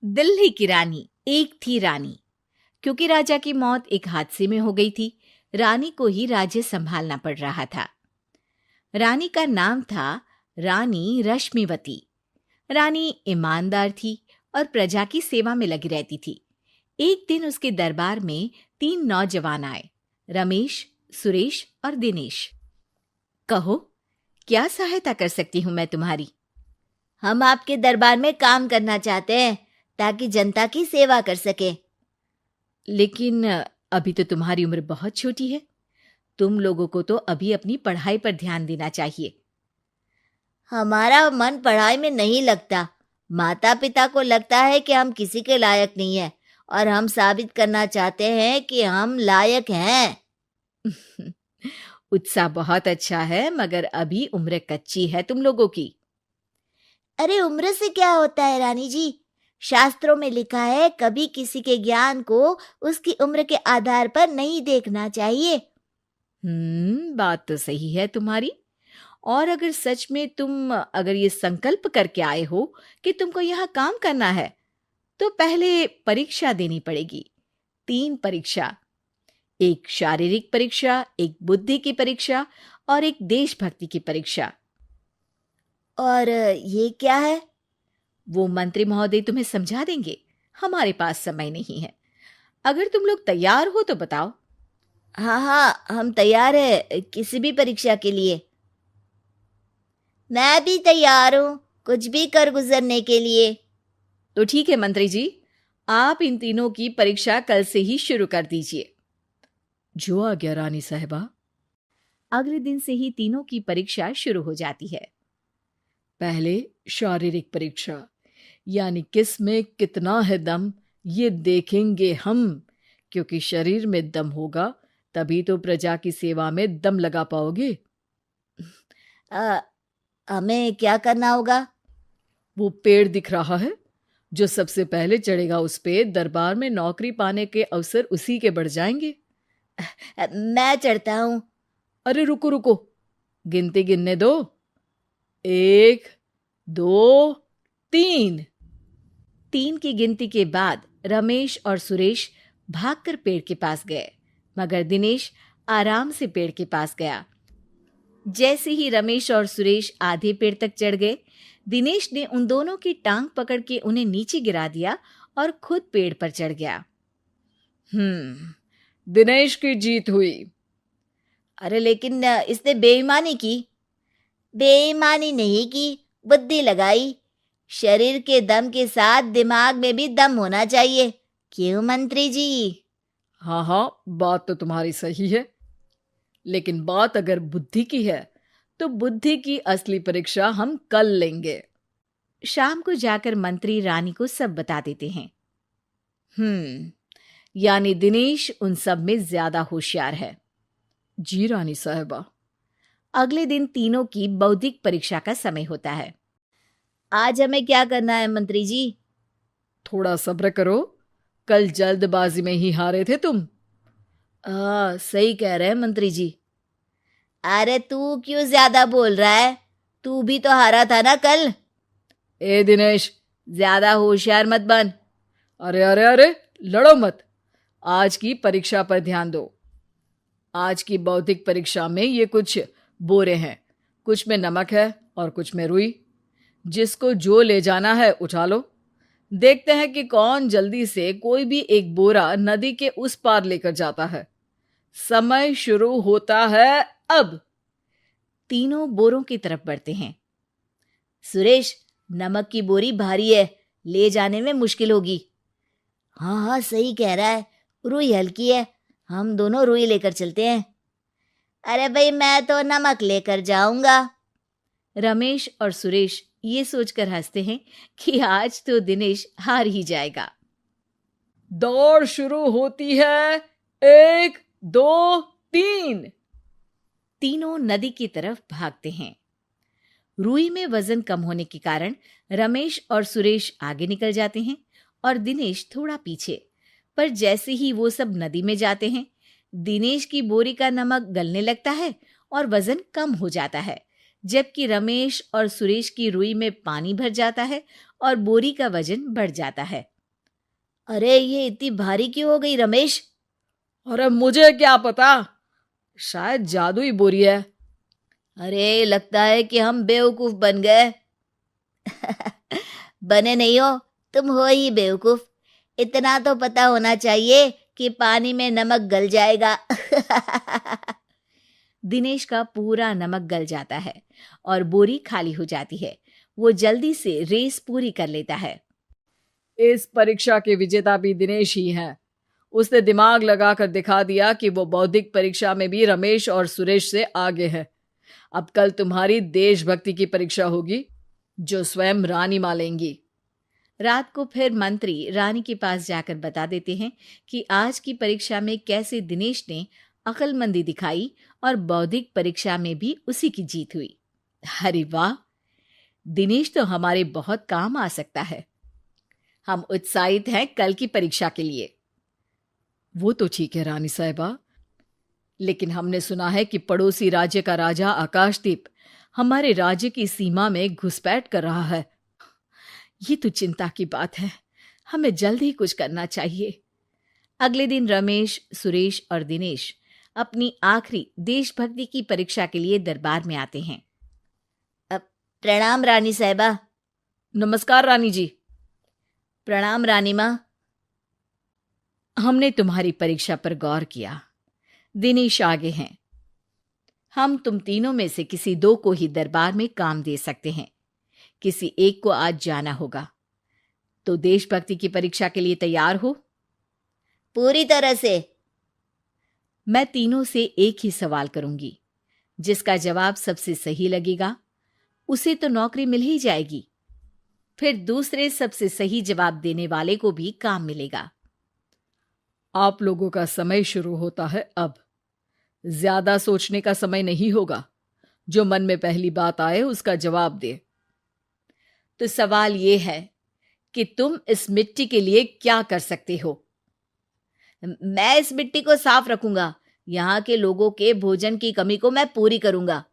दिल्ली की रानी। एक थी रानी। क्योंकि राजा की मौत एक हादसे में हो गई थी, रानी को ही राज्य संभालना पड़ रहा था। रानी का नाम था रानी रश्मिवती। रानी ईमानदार थी और प्रजा की सेवा में लगी रहती थी। एक दिन उसके दरबार में 3 नौजवान आए, रमेश, सुरेश और दिनेश। कहो, क्या सहायता कर सकती हूँ मैं तुम्हारी? हम आपके दरबार में काम करना चाहते हैं ताकि जनता की सेवा कर सके। लेकिन अभी तो तुम्हारी उम्र बहुत छोटी है। तुम लोगों को तो अभी अपनी पढ़ाई पर ध्यान देना चाहिए। हमारा मन पढ़ाई में नहीं लगता। माता पिता को लगता है कि हम किसी के लायक नहीं हैं और हम साबित करना चाहते हैं कि हम लायक हैं। उत्साह बहुत अच्छा है, मगर अभी उम्र कच्ची है तुम लोगों की। अरे उम्र से क्या होता है रानी जी? शास्त्रों में लिखा है कभी किसी के ज्ञान को उसकी उम्र के आधार पर नहीं देखना चाहिए। बात तो सही है तुम्हारी। और अगर सच में तुम अगर ये संकल्प करके आए हो कि तुमको यहाँ काम करना है, तो पहले परीक्षा देनी पड़ेगी। 3 परीक्षा, एक शारीरिक परीक्षा, एक बुद्धि की परीक्षा और एक देशभक्ति की परीक्षा। और ये क्या है? वो मंत्री महोदय तुम्हें समझा देंगे। हमारे पास समय नहीं है। अगर तुम लोग तैयार हो तो बताओ। हाँ हाँ, हम तैयार है किसी भी परीक्षा के लिए। मैं भी तैयार हूँ कुछ भी कर गुजरने के लिए। तो ठीक है मंत्री जी, आप इन तीनों की परीक्षा कल से ही शुरू कर दीजिए। जो आ गया रानी साहिबा। अगले दिन से ही तीनों की परीक्षा शुरू हो जाती है। पहले शारीरिक परीक्षा, यानी किस में कितना है दम, ये देखेंगे हम। क्योंकि शरीर में दम होगा तभी तो प्रजा की सेवा में दम लगा पाओगे। हमें क्या करना होगा? वो पेड़ दिख रहा है, जो सबसे पहले चढ़ेगा उस पे दरबार में नौकरी पाने के अवसर उसी के बढ़ जाएंगे। मैं चढ़ता हूँ। अरे रुको रुको, गिनती गिनने दो। 1, 2, 3। 3 की गिनती के बाद रमेश और सुरेश भागकर पेड़ के पास गए, मगर दिनेश आराम से पेड़ के पास गया। जैसे ही रमेश और सुरेश आधे पेड़ तक चढ़ गए, दिनेश ने उन दोनों की टांग पकड़ के उन्हें नीचे गिरा दिया और खुद पेड़ पर चढ़ गया। दिनेश की जीत हुई। अरे लेकिन इसने बेईमानी की। बेईमानी नहीं की, बुद्धि लगाई। शरीर के दम के साथ दिमाग में भी दम होना चाहिए। क्यों मंत्री जी? हाँ हाँ, बात तो तुम्हारी सही है, लेकिन बात अगर बुद्धि की है तो बुद्धि की असली परीक्षा हम कल लेंगे। शाम को जाकर मंत्री रानी को सब बता देते हैं। यानी दिनेश उन सब में ज्यादा होशियार है। जी रानी साहिबा। अगले दिन तीनों की बौद्धिक परीक्षा का समय होता है। आज हमें क्या करना है मंत्री जी? थोड़ा सब्र करो, कल जल्दबाजी में ही हारे थे तुम। सही कह रहे हैं मंत्री जी। अरे तू क्यों ज्यादा बोल रहा है? तू भी तो हारा था ना कल। ए दिनेश, ज्यादा होशियार मत बन। अरे अरे अरे, लड़ो मत। आज की परीक्षा पर ध्यान दो। आज की बौद्धिक परीक्षा में ये कुछ बोरे हैं, कुछ में नमक है और कुछ में रुई। जिसको जो ले जाना है उठा लो। देखते हैं कि कौन जल्दी से कोई भी एक बोरा नदी के उस पार लेकर जाता है। समय शुरू होता है अब। तीनों बोरों की तरफ बढ़ते हैं। सुरेश, नमक की बोरी भारी है, ले जाने में मुश्किल होगी। हाँ हाँ, सही कह रहा है, रुई हल्की है, हम दोनों रुई लेकर चलते हैं। अरे भाई, मैं तो नमक लेकर जाऊंगा। रमेश और सुरेश ये सोचकर हंसते हैं कि आज तो दिनेश हार ही जाएगा। दौड़ शुरू होती है। 1, 2, 3। तीनों नदी की तरफ भागते हैं। रुई में वजन कम होने के कारण रमेश और सुरेश आगे निकल जाते हैं और दिनेश थोड़ा पीछे। पर जैसे ही वो सब नदी में जाते हैं, दिनेश की बोरी का नमक गलने लगता है और वजन कम हो जाता है, जबकि रमेश और सुरेश की रुई में पानी भर जाता है और बोरी का वजन बढ़ जाता है। अरे ये इतनी भारी क्यों हो गई रमेश? अरे मुझे क्या पता, शायद जादुई बोरी है। अरे लगता है कि हम बेवकूफ बन गए। बने नहीं हो, तुम हो ही बेवकूफ। इतना तो पता होना चाहिए कि पानी में नमक गल जाएगा। दिनेश का पूरा नमक गल जाता है और बोरी खाली हो जाती है। वो जल्दी से रेस पूरी कर लेता है। इस परीक्षा के विजेता भी दिनेश ही हैं। उसने दिमाग लगाकर दिखा दिया कि वो बौद्धिक परीक्षा में भी रमेश और सुरेश से आगे है। अब कल तुम्हारी देशभक्ति की परीक्षा होगी, जो स्वयं रानी मां लेंगी। रात को फिर मंत्री रानी के पास जाकर बता देते हैं कि आज की परीक्षा में कैसे दिनेश ने अक्लमंदी दिखाई और बौद्धिक परीक्षा में भी उसी की जीत हुई। अरे वाह, दिनेश तो हमारे बहुत काम आ सकता है। हम उत्साहित हैं कल की परीक्षा के लिए। वो तो ठीक है रानी साहिबा, लेकिन हमने सुना है कि पड़ोसी राज्य का राजा आकाशदीप हमारे राज्य की सीमा में घुसपैठ कर रहा है। ये तो चिंता की बात है। हमें जल्द ही कुछ करना चाहिए। अगले दिन रमेश, सुरेश और दिनेश अपनी आखिरी देशभक्ति की परीक्षा के लिए दरबार में आते हैं। प्रणाम रानी साहिबा। नमस्कार रानी जी। प्रणाम रानी माँ। हमने तुम्हारी परीक्षा पर गौर किया। दिनेश आगे हैं। हम तुम तीनों में से किसी दो को ही दरबार में काम दे सकते हैं। किसी एक को आज जाना होगा। तो देशभक्ति की परीक्षा के लिए तैयार हो? पूरी तरह से। मैं तीनों से एक ही सवाल करूंगी। जिसका जवाब सबसे सही लगेगा उसे तो नौकरी मिल ही जाएगी। फिर दूसरे सबसे सही जवाब देने वाले को भी काम मिलेगा। आप लोगों का समय शुरू होता है अब। ज्यादा सोचने का समय नहीं होगा। जो मन में पहली बात आए उसका जवाब दे। तो सवाल यह है कि तुम इस मिट्टी के लिए क्या कर सकते हो? मैं इस मिट्टी को साफ रखूंगा। यहाँ के लोगों के भोजन की कमी को मैं पूरी करूंगा।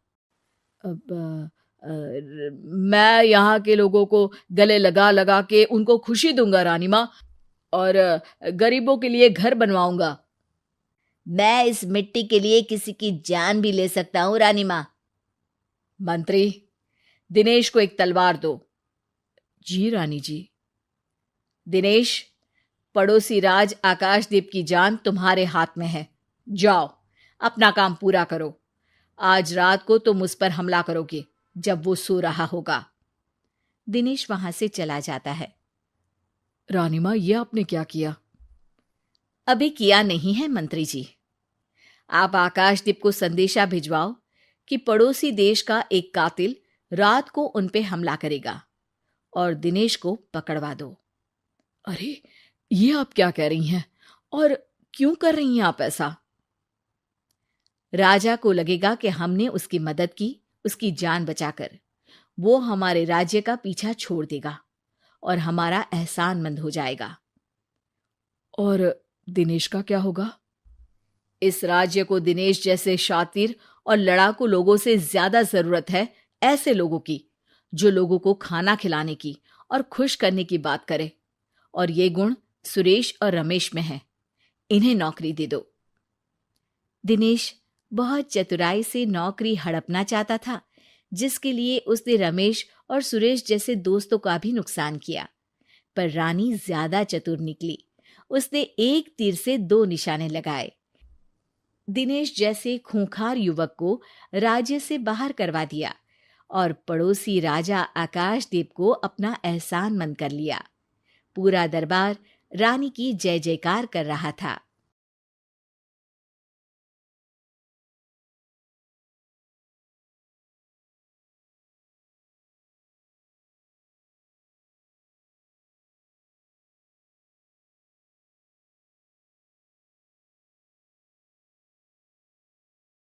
मैं यहाँ के लोगों को गले लगा लगा के उनको खुशी दूंगा रानी माँ, और गरीबों के लिए घर बनवाऊंगा। मैं इस मिट्टी के लिए किसी की जान भी ले सकता हूँ रानी माँ। मंत्री, दिनेश को एक तलवार दो। जी रानी जी। दिनेश, पड़ोसी राज आकाशदीप की जान तुम्हारे हाथ में है। जाओ, अपना काम पूरा करो। आज रात को तुम उस पर हमला करोगे जब वो सो रहा होगा। दिनेश वहां से चला जाता है। रानी माँ, ये आपने क्या किया? अभी किया नहीं है मंत्री जी। आप आकाशदीप को संदेशा भिजवाओ कि पड़ोसी देश का एक कातिल रात को उन पे हमला करेगा और दिनेश को पकड़वा दो। अरे, ये आप क्या कह रही हैं? और क्यों कर रही हैं आप ऐसा? राजा को लगेगा कि हमने उसकी मदद की, उसकी जान बचाकर। वो हमारे राज्य का पीछा छोड़ देगा और हमारा एहसानमंद हो जाएगा। और दिनेश का क्या होगा? इस राज्य को दिनेश जैसे शातिर और लड़ाकू लोगों से ज्यादा जरूरत है ऐसे लोगों की, जो लोगों को खाना खिलाने की और खुश करने की बात करे। और ये गुण सुरेश और रमेश में है। इन्हें नौकरी दे दो। दिनेश बहुत चतुराई से नौकरी हड़पना चाहता था, जिसके लिए उसने रमेश और सुरेश जैसे दोस्तों का भी नुकसान किया। पर रानी ज्यादा चतुर निकली। उसने एक तीर से दो निशाने लगाए। दिनेश जैसे खूंखार युवक को राज्य से बाहर करवा दिया और पड़ोसी राजा आकाशदीप को अपना एहसानमंद कर लिया। पूरा दरबार रानी की जय जयकार कर रहा था।